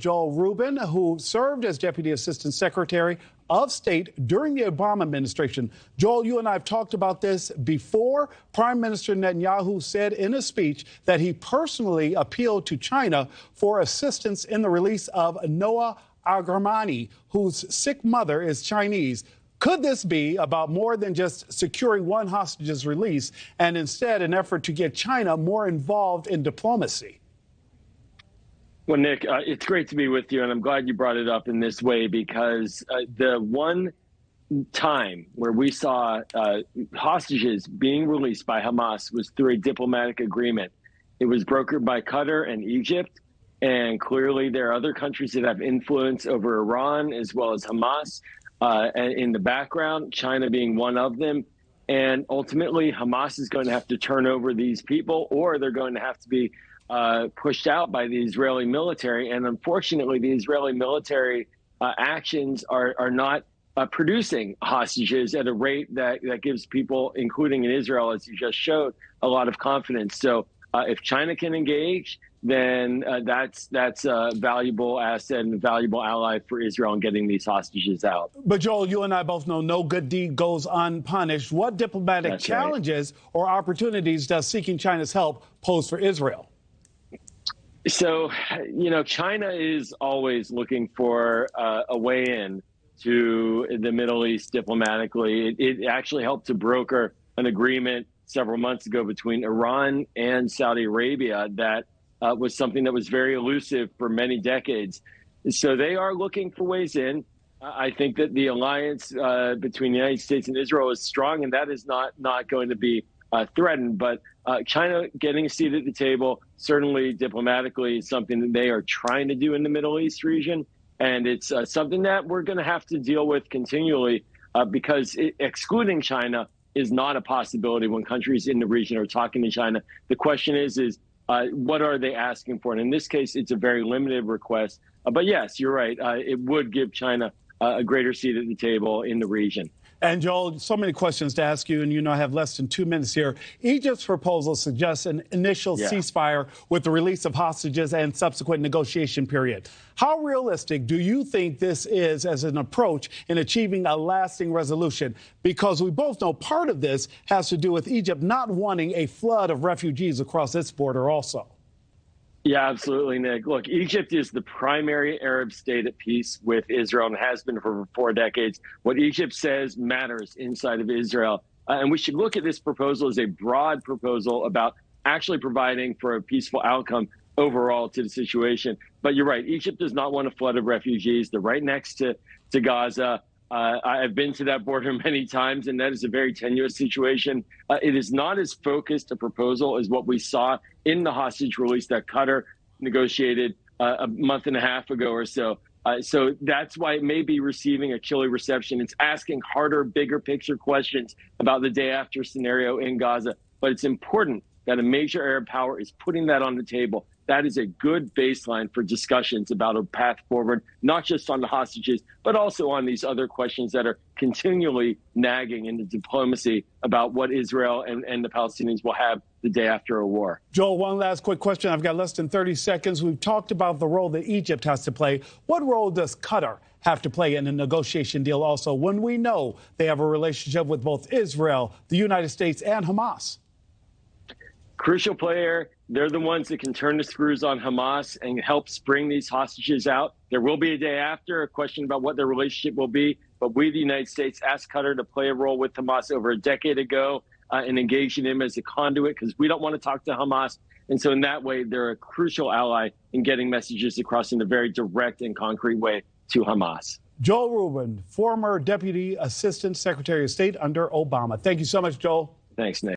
Joel Rubin, who served as Deputy Assistant Secretary of State during the Obama administration. Joel, you and I have talked about this before. Prime Minister Netanyahu said in a speech that he personally appealed to China for assistance in the release of Noah Agramani, whose sick mother is Chinese. Could this be about more than just securing one hostage's release and instead an effort to get China more involved in diplomacy? Well, Nick, it's great to be with you, and I'm glad you brought it up in this way because the one time where we saw hostages being released by Hamas was through a diplomatic agreement. It was brokered by Qatar and Egypt, and clearly there are other countries that have influence over Iran as well as Hamas in the background, China being one of them. And ultimately, Hamas is going to have to turn over these people, or they're going to have to be pushed out by the Israeli military. And unfortunately, the Israeli military actions are not producing hostages at a rate that gives people, including in Israel, as you just showed, a lot of confidence. So if China can engage, then that's a valuable asset and a valuable ally for Israel in getting these hostages out. But Joel, you and I both know no good deed goes unpunished. What diplomatic challenges or opportunities does seeking China's help pose for Israel? So, China is always looking for a way in to the Middle East diplomatically. It actually helped to broker an agreement several months ago between Iran and Saudi Arabia that was something that was very elusive for many decades. So they are looking for ways in. I think that the alliance between the United States and Israel is strong, and that is not going to be threatened. But China getting a seat at the table, certainly diplomatically, is something that they are trying to do in the Middle East region. And it's something that we're going to have to deal with continually because excluding China is not a possibility when countries in the region are talking to China. The question is what are they asking for? And in this case, it's a very limited request. But yes, you're right. It would give China a greater seat at the table in the region. And Joel, so many questions to ask you, and I have less than 2 minutes here. Egypt's proposal suggests an initial ceasefire with the release of hostages and subsequent negotiation period. How realistic do you think this is as an approach in achieving a lasting resolution? Because we both know part of this has to do with Egypt not wanting a flood of refugees across its border also. Yeah, absolutely, Nick. Look, Egypt is the primary Arab state at peace with Israel and has been for 4 decades. What Egypt says matters inside of Israel. And we should look at this proposal as a broad proposal about actually providing for a peaceful outcome overall to the situation. But you're right, Egypt does not want a flood of refugees. They're right next to Gaza. I've been to that border many times, and that is a very tenuous situation. It is not as focused a proposal as what we saw in the hostage release that Qatar negotiated a month and a half ago or so. So that's why it may be receiving a chilly reception. It's asking harder, bigger picture questions about the day after scenario in Gaza. But it's important that a major Arab power is putting that on the table. That is a good baseline for discussions about a path forward, not just on the hostages, but also on these other questions that are continually nagging in the diplomacy about what Israel and the Palestinians will have the day after a war. Joel, one last quick question. I've got less than 30 seconds. We've talked about the role that Egypt has to play. What role does Qatar have to play in a negotiation deal also when we know they have a relationship with both Israel, the United States, and Hamas? Crucial player. They're the ones that can turn the screws on Hamas and help spring these hostages out. There will be a day after, a question about what their relationship will be. But we, the United States, asked Qatar to play a role with Hamas over a decade ago and engage in him as a conduit because we don't want to talk to Hamas. And so in that way, they're a crucial ally in getting messages across in a very direct and concrete way to Hamas. Joel Rubin, former Deputy Assistant Secretary of State under Obama. Thank you so much, Joel. Thanks, Nick.